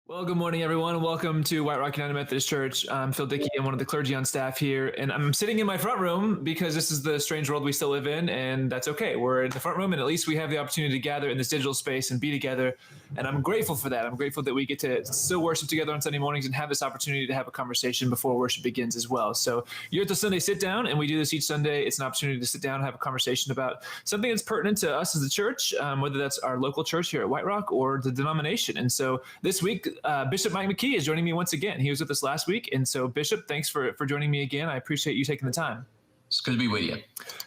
Well, good morning, everyone. Welcome to White Rock United Methodist Church. I'm Phil Dickey. I'm one of the clergy on staff here, and I'm sitting in my front room because this is the strange world we still live in, and that's okay. We're in the front room, and at least we have the opportunity to gather in this digital space and be together, and I'm grateful for that. I'm grateful that we get to still worship together on Sunday mornings and have this opportunity to have a conversation before worship begins as well. So you're at the Sunday Sit Down, and we do this each Sunday. It's an opportunity to sit down and have a conversation about something that's pertinent to us as a church, whether that's our local church here at White Rock or the denomination. And so this week, Bishop McKee is joining me once again. He was with us last week. And so, Bishop, thanks for joining me again. I appreciate you taking the time. It's good to be with you.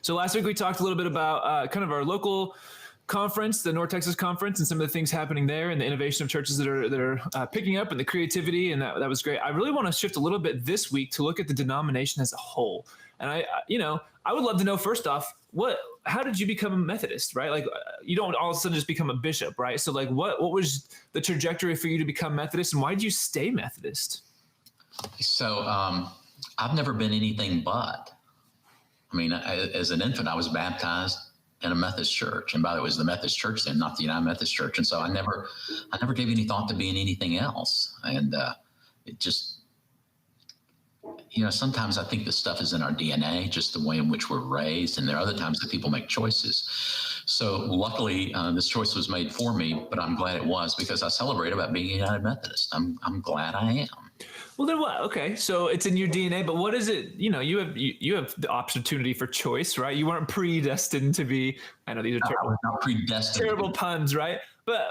So last week we talked a little bit about kind of our local conference, the North Texas Conference, and some of the things happening there and the innovation of churches that are picking up and the creativity. And that was great. I really want to shift a little bit this week to look at the denomination as a whole. And I would love to know, first off, how did you become a Methodist, right? Like, you don't all of a sudden just become a bishop, right? So like, what was the trajectory for you to become Methodist, and why did you stay Methodist? So I've never been anything but. I mean, as an infant, I was baptized in a Methodist church, and by the way, it was the Methodist church then, not the United Methodist Church. And so I never gave any thought to being anything else. And it just, sometimes I think this stuff is in our DNA, just the way in which we're raised. And there are other times that people make choices. So luckily, this choice was made for me, but I'm glad it was, because I celebrate about being a United Methodist. I'm glad I am. Well, then what? Okay, so it's in your DNA, but what is it? You have the opportunity for choice, right? You weren't predestined to be. I know these are terrible puns, right? But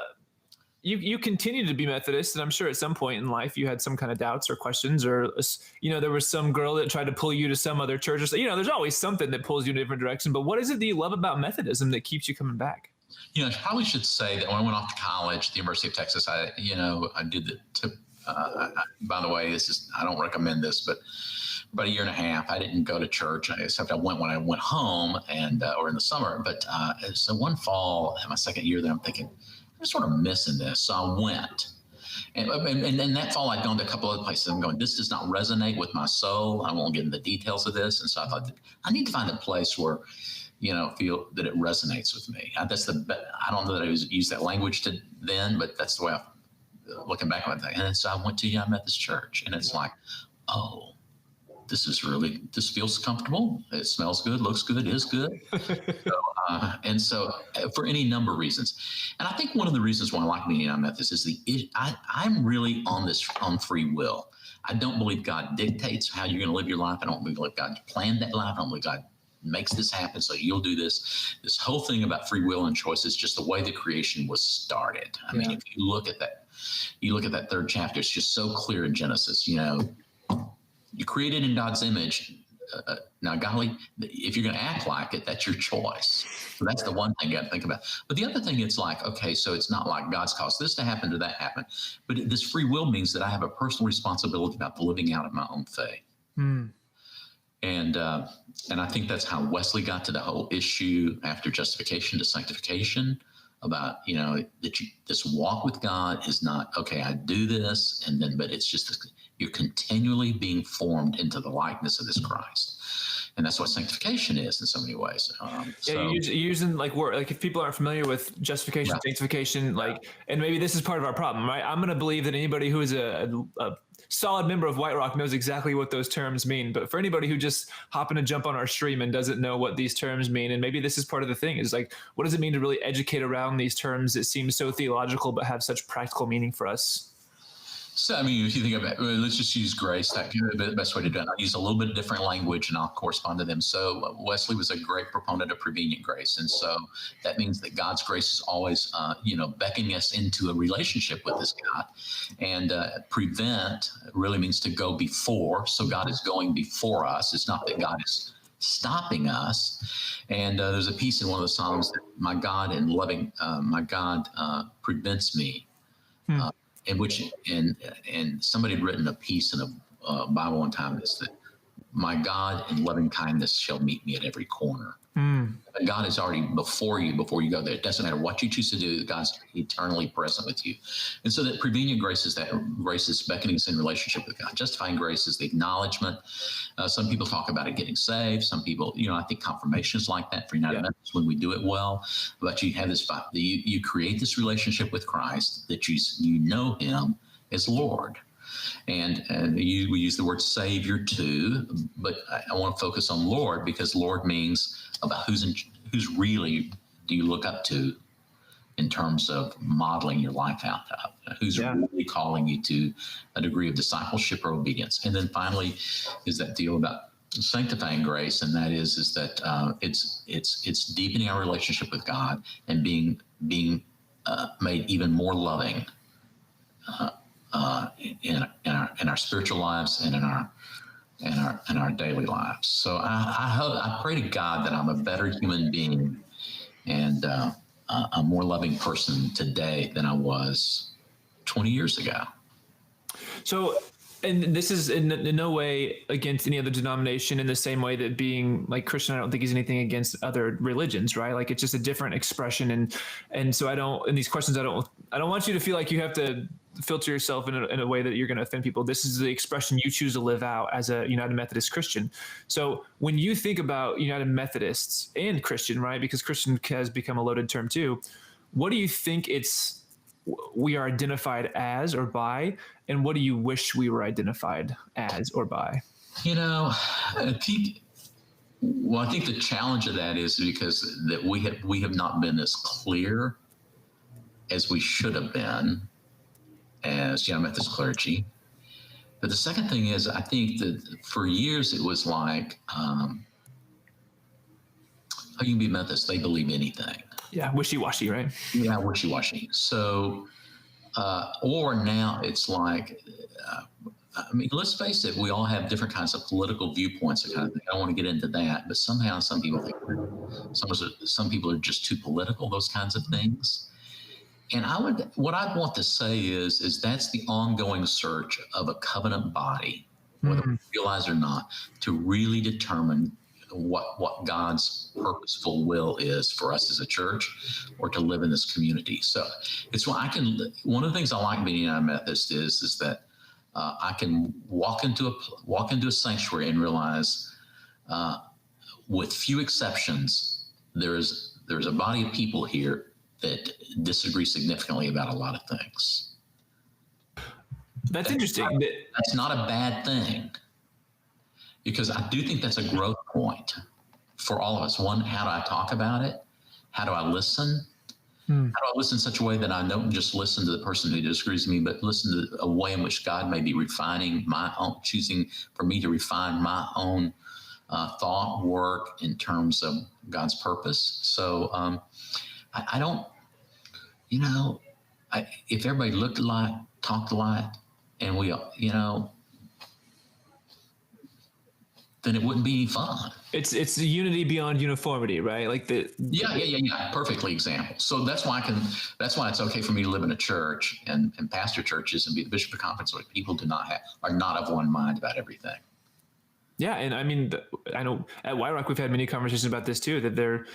you continued to be Methodist, and I'm sure at some point in life you had some kind of doubts or questions, or there was some girl that tried to pull you to some other church, or there's always something that pulls you in a different direction. But what is it that you love about Methodism that keeps you coming back? I probably should say that when I went off to college at the University of Texas, I did the tip. By the way, I don't recommend this, but about a year and a half, I didn't go to church, except I went when I went home or in the summer. But so one fall, in my second year there, I'm thinking, I'm sort of missing this. So I went. And that fall, I'd gone to a couple other places. I'm going, this does not resonate with my soul. I won't get into the details of this. And so I thought, I need to find a place where, feel that it resonates with me. I don't know that I used that language then, but that's the way looking back on it. And so I went to United Methodist Church, and it's like, oh, this feels comfortable. It smells good, looks good, is good. So for any number of reasons. And I think one of the reasons why I like being United Methodist is I'm really on free will. I don't believe God dictates how you're going to live your life. I don't believe God planned that life. I don't believe God makes this happen, so you'll do this. This whole thing about free will and choice is just the way the creation was started. I mean, if you look at that third chapter, it's just so clear in Genesis. You created in God's image. Now, golly, if you're going to act like it, that's your choice. So that's the one thing you got to think about. But the other thing, it's like, okay, so it's not like God's caused this to happen or that happen. But this free will means that I have a personal responsibility about the living out of my own faith. And I think that's how Wesley got to the whole issue after justification to sanctification, about, this walk with God is not, okay, I do this, but it's just you're continually being formed into the likeness of this Christ. And that's what sanctification is in so many ways. You're using word, if people aren't familiar with justification, sanctification, and maybe this is part of our problem, right? I'm going to believe that anybody who is a solid member of White Rock knows exactly what those terms mean. But for anybody who just happened to jump on our stream and doesn't know what these terms mean, and maybe this is part of the thing, is what does it mean to really educate around these terms that seem so theological but have such practical meaning for us? So, I mean, if you think about it, let's just use grace. That could be the best way to do it. I'll use a little bit different language and I'll correspond to them. So Wesley was a great proponent of prevenient grace. And so that means that God's grace is always, beckoning us into a relationship with this God. And prevent really means to go before. So God is going before us. It's not that God is stopping us. And there's a piece in one of the Psalms that my God prevents me. And somebody had written a piece in a Bible one time that's that my God in loving kindness shall meet me at every corner. God is already before you go there. It doesn't matter what you choose to do. God's eternally present with you. And so that prevenient grace is that grace is beckoning us in relationship with God. Justifying grace is the acknowledgement. Some people talk about it getting saved. Some people, I think confirmation is like that for United Methodist when we do it well. But you have this, you create this relationship with Christ that you know him. as Lord. And we use the word Savior too, but I want to focus on Lord because Lord means about who's really do you look up to in terms of modeling your life out of, who's really calling you to a degree of discipleship or obedience. And then finally is that deal about sanctifying grace, and that is that it's deepening our relationship with God and being made even more loving in our spiritual lives and in our daily lives. So I pray to God that I'm a better human being and a more loving person today than I was 20 years ago. So, and this is in no way against any other denomination, in the same way that being like Christian, I don't think is anything against other religions, right? Like it's just a different expression. And so in these questions, I don't want you to feel like you have to filter yourself in a way that you're going to offend people. This is the expression you choose to live out as a United Methodist Christian. So when you think about United Methodists and Christian, right? Because Christian has become a loaded term too. What do you think we are identified as or by, and what do you wish we were identified as or by? I think the challenge of that is because that we have not been as clear as we should have been as United Methodist clergy. But the second thing is, I think that for years it was like, you can be Methodist, they believe anything. Yeah, wishy-washy, right? Yeah, wishy-washy. So, or now it's like, let's face it, we all have different kinds of political viewpoints and kind of thing. I don't want to get into that, but somehow some people think some people are just too political, those kinds of things. And what I'd want to say is that's the ongoing search of a covenant body, whether we realize or not, to really determine what God's purposeful will is for us as a church or to live in this community. So it's why one of the things I like being United Methodist is that I can walk into a sanctuary and realize, with few exceptions, there's a body of people here that disagree significantly about a lot of things. That's interesting. That's not a bad thing, because I do think that's a growth point for all of us. One, how do I talk about it? How do I listen? How do I listen in such a way that I don't just listen to the person who disagrees with me, but listen to a way in which God may be refining my own, choosing for me to refine my own thought work in terms of God's purpose. So I don't, if everybody looked alike, talked alike, and we, then it wouldn't be any fun. It's the unity beyond uniformity, right? Like Yeah. Perfectly example. So that's why it's okay for me to live in a church and pastor churches and be the bishop of conference where people are not of one mind about everything. Yeah. And I mean, I know at White Rock, we've had many conversations about this too, that they're,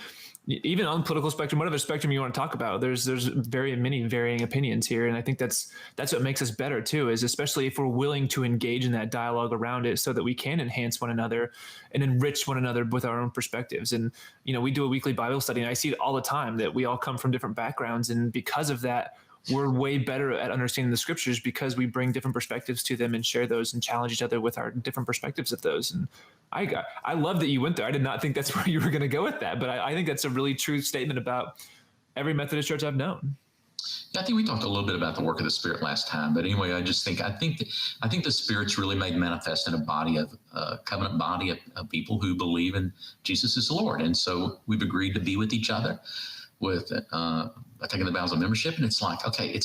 even on the political spectrum, whatever spectrum you want to talk about, there's very many varying opinions here. And I think that's what makes us better too, is especially if we're willing to engage in that dialogue around it so that we can enhance one another and enrich one another with our own perspectives. And, we do a weekly Bible study, and I see it all the time that we all come from different backgrounds. And because of that, we're way better at understanding the scriptures because we bring different perspectives to them and share those and challenge each other with our different perspectives of those. And I love that you went there. I did not think that's where you were going to go with that, but I think that's a really true statement about every Methodist church I've known. Yeah, I think we talked a little bit about the work of the Spirit last time, but anyway, I think the Spirit's really made manifest in a covenant body of people who believe in Jesus as Lord, and so we've agreed to be with each other with taking the vows of membership, and it's like, okay,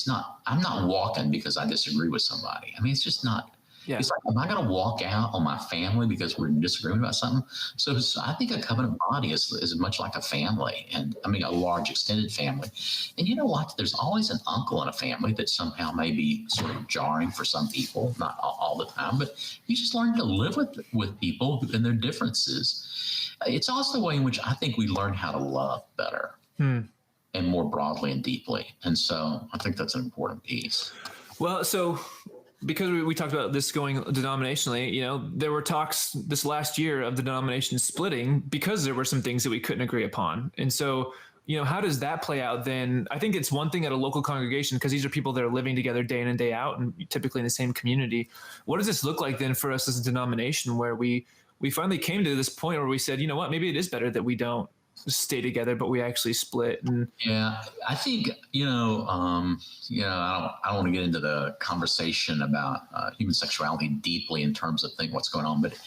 I'm not walking because I disagree with somebody. I mean, it's just not. Yeah. It's like, am I going to walk out on my family because we're disagreeing about something? So I think a covenant body is much like a family, and I mean a large extended family. And you know what? There's always an uncle in a family that somehow may be sort of jarring for some people, not all the time, but you just learn to live with people and their differences. It's also the way in which I think we learn how to love better. And more broadly and deeply. And so I think that's an important piece. Well, so because we talked about this going denominationally, there were talks this last year of the denomination splitting because there were some things that we couldn't agree upon. And so, how does that play out then? I think it's one thing at a local congregation because these are people that are living together day in and day out and typically in the same community. What does this look like then for us as a denomination where we finally came to this point where we said, you know what, maybe it is better that we don't stay together, but we actually split? And yeah, I think, I don't want to get into the conversation about human sexuality deeply in terms of what's going on, but,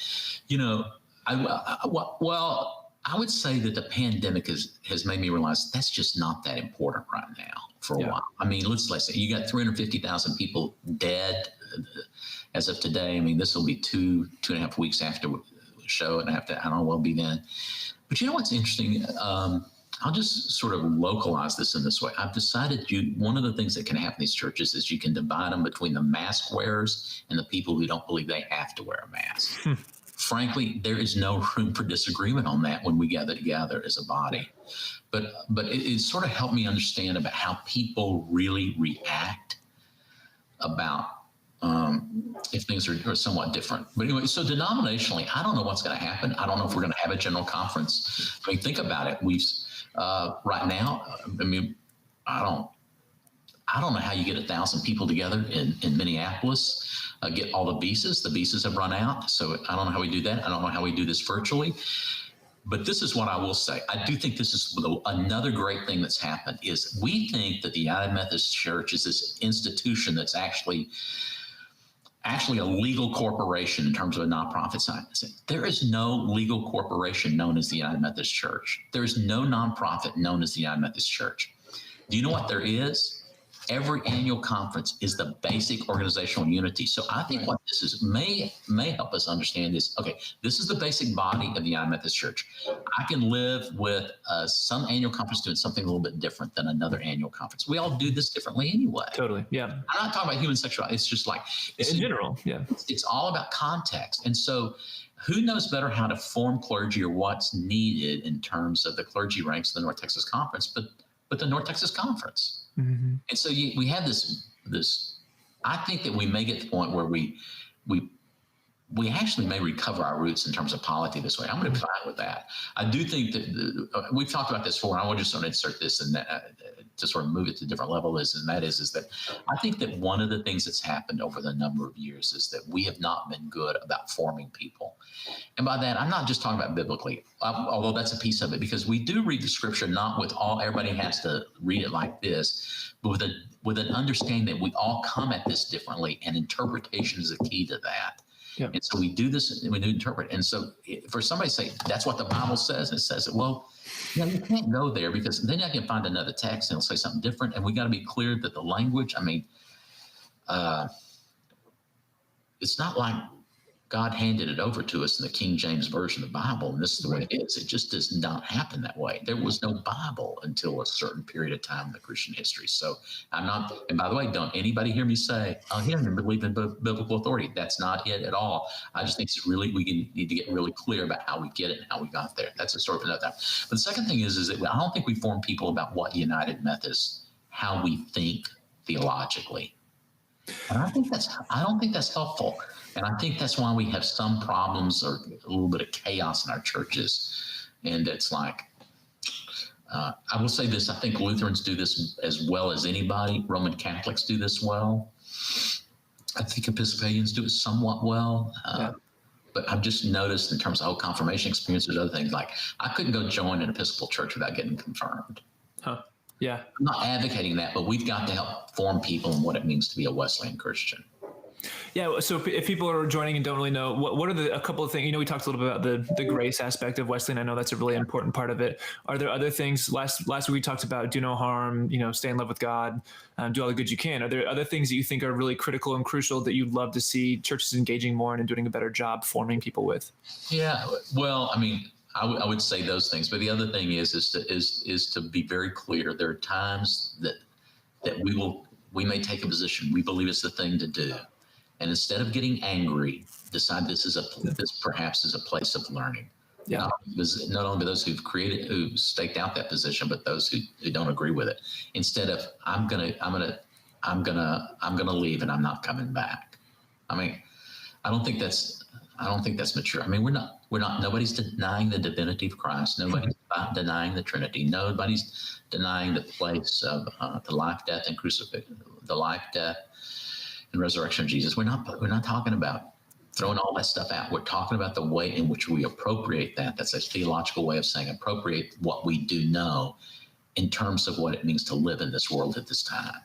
I would say that the pandemic has made me realize that's just not that important right now for a while. I mean, let's say you got 350,000 people dead as of today. I mean, this will be 2.5 weeks after the show, and I don't know what it'll be then. But you know what's interesting? I'll just sort of localize this in this way. I've decided one of the things that can happen in these churches is you can divide them between the mask wearers and the people who don't believe they have to wear a mask. Frankly, there is no room for disagreement on that when we gather together as a body. But it sort of helped me understand about how people really react about if things are somewhat different. But anyway, so denominationally, I don't know what's going to happen. I don't know if we're going to have a general conference. I mean, think about it. We've right now, I mean, I don't know how you get 1,000 people together in Minneapolis, get all the visas. The visas have run out. So I don't know how we do that. I don't know how we do this virtually. But this is what I will say. I do think this is another great thing that's happened is we think that the United Methodist Church is this institution that's actually a legal corporation in terms of a nonprofit side. There is no legal corporation known as the United Methodist Church. There is no nonprofit known as the United Methodist Church. Do you know what there is? Every annual conference is the basic organizational unity. So I think what this is may help us understand is, okay, this is the basic body of the United Methodist Church. I can live with some annual conference doing something a little bit different than another annual conference. We all do this differently anyway. Totally, yeah. I'm not talking about human sexuality. It's just like in general, yeah. It's all about context. And so who knows better how to form clergy or what's needed in terms of the clergy ranks of the North Texas Conference, but the North Texas Conference. Mm-hmm. And so we have this. I think that we may get to the point where we actually may recover our roots in terms of polity this way. I'm going to be fine with that. I do think that we've talked about this before. And I want to just sort of insert this and to sort of move it to a different level is that I think that one of the things that's happened over the number of years is that we have not been good about forming people. And by that, I'm not just talking about biblically, although that's a piece of it, because we do read the scripture not with everybody has to read it like this, but with an understanding that we all come at this differently, and interpretation is a key to that. Yep. And so we do this and we do interpret. And so for somebody to say, that's what the Bible says, it says it, well, you can't go there because then I can find another text and it'll say something different. And we got to be clear that the language, it's not like God handed it over to us in the King James Version of the Bible, and this is the way it is. It just does not happen that way. There was no Bible until a certain period of time in the Christian history. So I'm not, and by the way, don't anybody hear me say, oh, he doesn't believe in biblical authority. That's not it at all. I just think we need to get really clear about how we get it and how we got there. That's a sort of another time. But the second thing is that I don't think we form people about what United Methodist, how we think theologically. And I don't think that's helpful. And I think that's why we have some problems or a little bit of chaos in our churches. And it's like, I will say this, I think Lutherans do this as well as anybody. Roman Catholics do this well. I think Episcopalians do it somewhat well. But I've just noticed in terms of whole confirmation experience, there's other things like I couldn't go join an Episcopal church without getting confirmed. Huh. Yeah. I'm not advocating that, but we've got to help form people in what it means to be a Wesleyan Christian. Yeah. So if people are joining and don't really know, what are a couple of things, we talked a little bit about the grace aspect of Wesleyan. I know that's a really important part of it. Are there other things? Last week we talked about do no harm, stay in love with God, do all the good you can. Are there other things that you think are really critical and crucial that you'd love to see churches engaging more in and doing a better job forming people with? Yeah. Well, I would say those things, but the other thing is to be very clear. There are times that we may take a position we believe is the thing to do, and instead of getting angry, decide this perhaps is a place of learning. Yeah, not only those who staked out that position, but those who don't agree with it. Instead of I'm gonna leave and I'm not coming back. I don't think that's mature. We're not. Nobody's denying the divinity of Christ. Nobody's denying the Trinity. Nobody's denying the place of the life, death, and crucifixion, the life, death, and resurrection of Jesus. We're not talking about throwing all that stuff out. We're talking about the way in which we appropriate that. That's a theological way of saying appropriate what we do know in terms of what it means to live in this world at this time.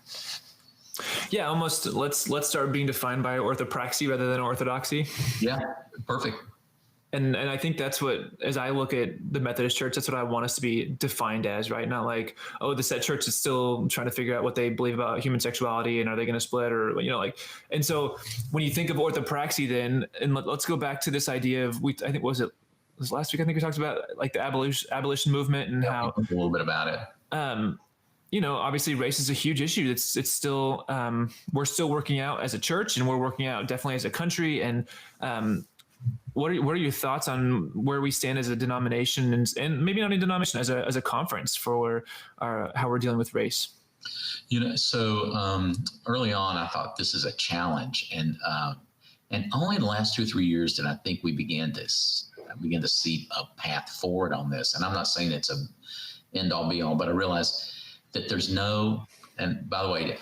Yeah, almost let's start being defined by orthopraxy rather than orthodoxy. Yeah, perfect. And I think that's what, as I look at the Methodist Church, that's what I want us to be defined as, right? Not like, oh, the set church is still trying to figure out what they believe about human sexuality and are they going to split or, and so when you think of orthopraxy then, and let's go back to this idea of, I think, was last week, I think we talked about like the abolition movement and how a little bit about it. Obviously race is a huge issue. It's still, we're still working out as a church and we're working out definitely as a country. And, what are your thoughts on where we stand as a denomination and maybe not a denomination, as a conference for how we're dealing with race? So early on, I thought this is a challenge, and only in the last 2 or 3 years did I think we began to see a path forward on this. And I'm not saying it's a end all be all, but I realized that there's no. And by the way,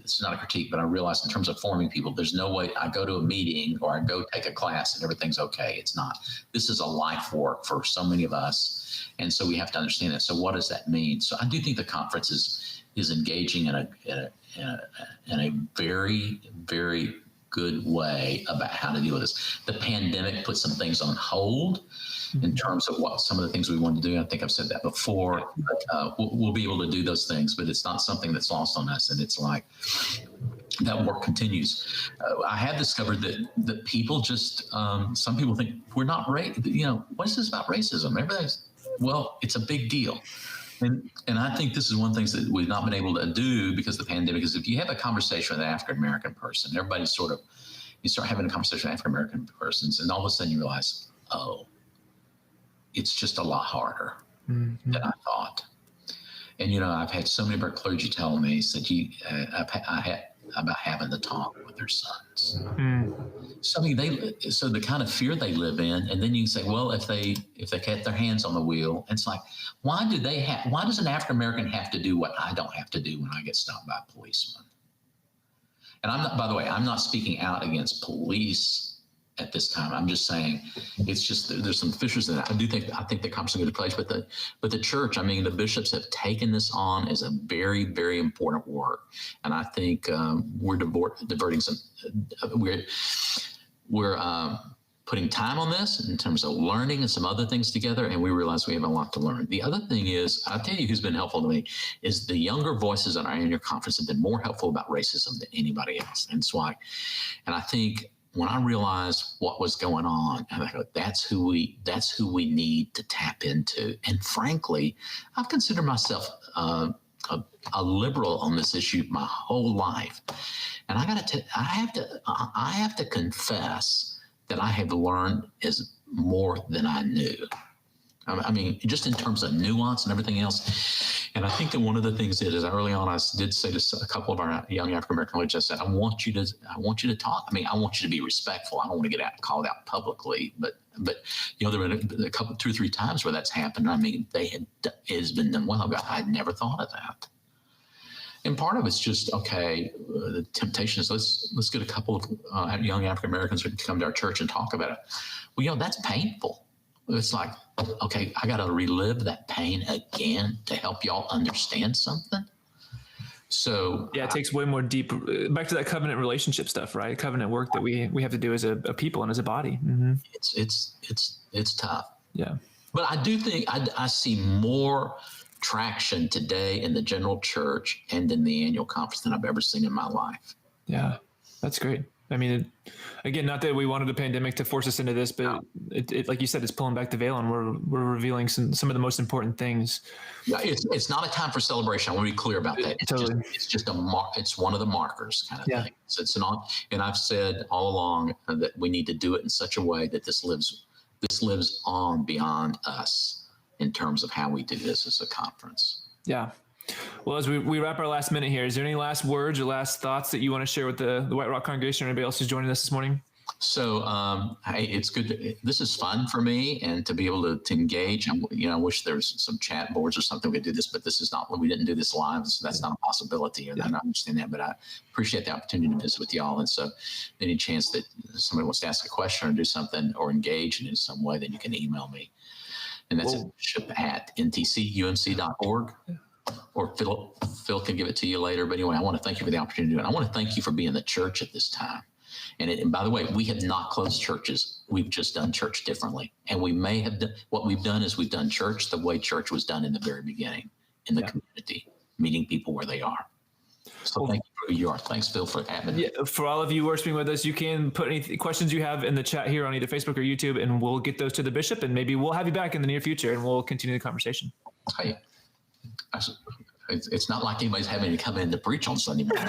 it's not a critique, but I realize in terms of forming people, there's no way I go to a meeting or I go take a class and everything's okay. It's not. This is a life work for so many of us. And so we have to understand that. So what does that mean? So I do think the conference is engaging in a very, very good way about how to deal with this. The pandemic put some things on hold in terms of what some of the things we wanted to do. I think I've said that before. But, we'll be able to do those things, but it's not something that's lost on us. And it's like that work continues. I have discovered that people just, some people think we're not what is this about racism? Well, it's a big deal. And I think this is one of the things that we've not been able to do because of the pandemic is if you have a conversation with an African-American person, everybody's you start having a conversation with African-American persons and all of a sudden you realize, oh, it's just a lot harder than I thought. And, I've had so many of our clergy tell me, said, I had about having to talk with their sons. So the kind of fear they live in, and then you can say, well, if they get their hands on the wheel, it's like, why does an African American have to do what I don't have to do when I get stopped by a policeman? And I'm not speaking out against police at this time. I'm just saying it's just there's some fissures in that. I think the conference is a good place, but the church, the bishops have taken this on as a very, very important work, and I think we're diverting some. We're putting time on this in terms of learning and some other things together, and we realize we have a lot to learn. The other thing is, I'll tell you who's been helpful to me is the younger voices on our annual conference have been more helpful about racism than anybody else, and I think. When I realized what was going on, I go, that's who we need to tap into. And frankly, I've considered myself a liberal on this issue my whole life, and I have to confess that I have learned more than I knew. Just in terms of nuance and everything else. And I think that one of the things is early on, I did say to a couple of our young African-American colleagues, I said, I want you to talk. I want you to be respectful. I don't want to get called out publicly, but there have been a couple, 2 or 3 times where that's happened. It has been done well. I'd never thought of that. And part of it's just, okay, the temptation is let's get a couple of young African-Americans to come to our church and talk about it. Well, that's painful. It's like, okay, I got to relive that pain again to help y'all understand something. So yeah, it takes way more deep back to that covenant relationship stuff, right? Covenant work that we have to do as a people and as a body. Mm-hmm. It's tough. Yeah, but I do think I see more traction today in the general church and in the annual conference than I've ever seen in my life. Yeah, that's great. Again, not that we wanted a pandemic to force us into this, but it like you said, it's pulling back the veil and we're revealing some of the most important things. Yeah, it's not a time for celebration. I want to be clear about that. It's just it's one of the markers kind of thing. So it's not, and I've said all along that we need to do it in such a way that this lives on beyond us in terms of how we do this as a conference. Yeah. Well, as we wrap our last minute here, is there any last words or last thoughts that you want to share with the White Rock congregation or anybody else who's joining us this morning? So it's good. This is fun for me, and to be able to engage. I wish there was some chat boards or something we could do this, but this is not. We didn't do this live, so that's not a possibility. And I understand that, but I appreciate the opportunity to visit with y'all. And so, any chance that somebody wants to ask a question or do something or engage in some way, then you can email me, and that's bishop@ntcumc.org. Or Phil can give it to you later. But anyway, I want to thank you for the opportunity to do it. I want to thank you for being the church at this time. And by the way, we have not closed churches. We've just done church differently. And we may have done what we've done is we've done church the way church was done in the very beginning, in the community, meeting people where they are. So thank you for who you are. Thanks, Phil, for having me. Yeah, for all of you worshiping with us, you can put any questions you have in the chat here on either Facebook or YouTube, and we'll get those to the bishop, and maybe we'll have you back in the near future, and we'll continue the conversation. Hey, it's not like anybody's having to come in to preach on Sunday morning.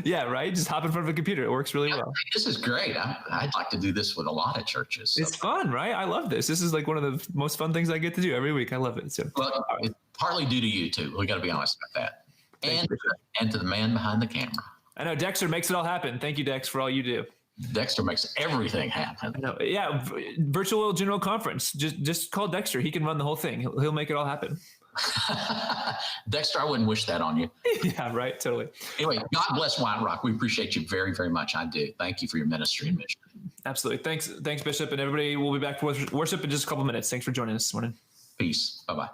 Yeah, right? Just hop in front of a computer. It works really well. This is great. I'd like to do this with a lot of churches. So. It's fun, right? I love this. This is like one of the most fun things I get to do every week. I love it. So, well, it's partly due to you, too. We got to be honest about that. And to the man behind the camera. I know Dexter makes it all happen. Thank you, Dex, for all you do. Dexter makes everything happen. I know. Yeah, virtual general conference. Just call Dexter. He can run the whole thing. He'll make it all happen. Dexter, I wouldn't wish that on you. Yeah, right. Totally. Anyway, God bless White Rock. We appreciate you very, very much. I do. Thank you for your ministry and mission. Absolutely. Thanks, Bishop. And everybody will be back for worship in just a couple minutes. Thanks for joining us this morning. Peace. Bye-bye.